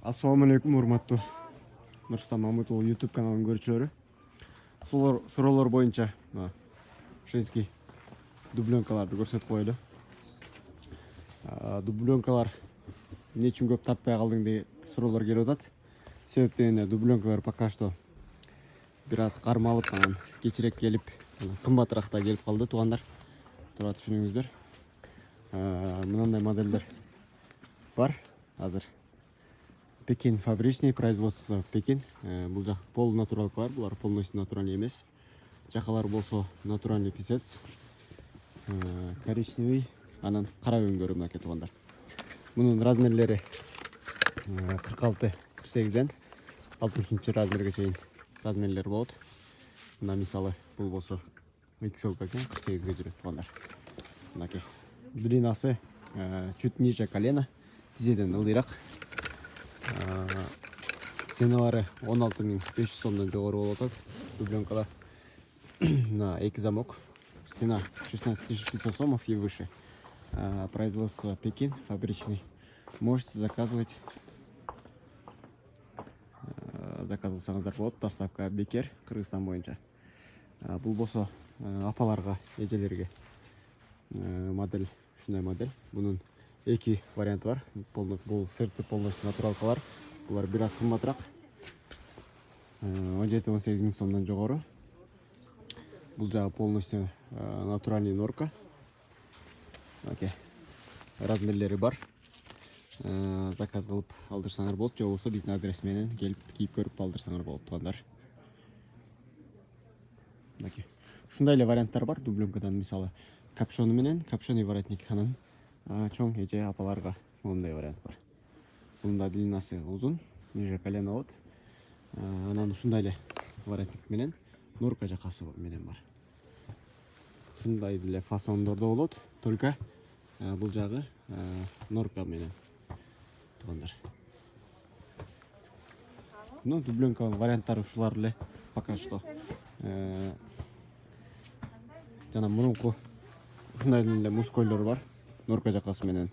Assalamu alaikum, урматтуу Нурстан Мамытұлы YouTube каналының көрүүчүлөрү. Суроолор боюнча женский дубленкаларды көрсөтүп коелу. Дубленкалар эмне үчүн көп тартпай калдың деген суроолор келип атат. Себептен дубленкалар пока что бир аз кармалып, анан кечирээк келип, кымбатыраак да келип калды туугандар. Тура түшүнүңүздөр. Мындай модельдер бар азыр. Пекин фабричный производство Пекин. Бул жак полунатуралкалар, булар полностью натуральный эмес. Жакалар болсо натуральный писец, коричневый, анан кара өңдөрү мынакей туугандар. Мунун размерлери 46-48ден 60 размерге чейин размерлер болот. Мына мисалы бул болсо XL экен, 48ге жүрөт туугандар. Мынакей длинасы чуть ниже колена, тизеден ылдыйраак. Ценалары 16500 сомдон жогору болуп атат дубленкалар. На эки замок. Цена 16500 сомов и выше. Производство Пекин, фабричный. Можете заказывать. Заказывасаңыздар болот. Доставка бекер, Кыргызстан боюнча. Бул болсо апаларга, эжелерге модель, ушундай модель. Бунун эки варианты бар. Бул сырты полностью натуралкалар. Булар бир аз кымбатыраак. 17-18 миң сомдон жогору. Бул жагы полностью натуральный норка. Окей. Размерлери бар. Заказ кылып алдырсаңар болот, же болбосо биздин адрес менен келип кийип көрүп алдырсаңар болот туугандар. Окей. Ушундай эле варианттар бар дубленкадан, мисалы капшону менен, капшоный воротник, анан чоң эже апаларга мондай вариант бар. Бунда длинасы узун, ниже колено болот. Анан ушундай эле воротник менен норка жакасы менен бар. Ушундай эле фасондордо болот, только бул жагы норка менен туугандар. Ну, дубленка варианттары ушулар эле пока что. Жана мурунку ушундай эле мускойлор бар. Норка жакасы менен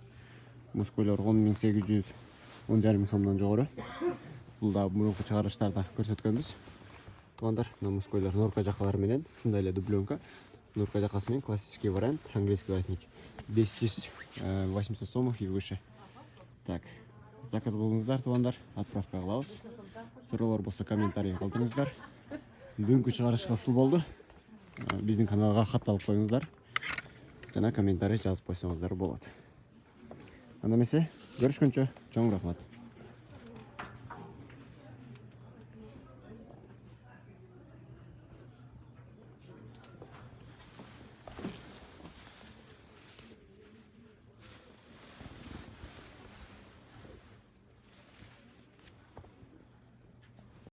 мускойлор 10800, 10,5 сомдон жогору. Бул да мурунку чыгарыштарда көрсөткөнбүз. Туугандар, мына мускойлор норка жакалары менен ушундай эле дубленка. Норка жакасы менен классический вариант, английский воротник. 1000-800 сомов и выше. Так, заказ кылыңыздар туугандар, отправка кылабыз. Суроолор болсо комментарий калтырыңыздар. Бүгүнкү чыгарышка ушул болду. Биздин каналга кат алып коюңуздар. Жана комментарий жазып койсоңуздар болот. Анда эмесе, көрүшкөнчө чоң рахмат.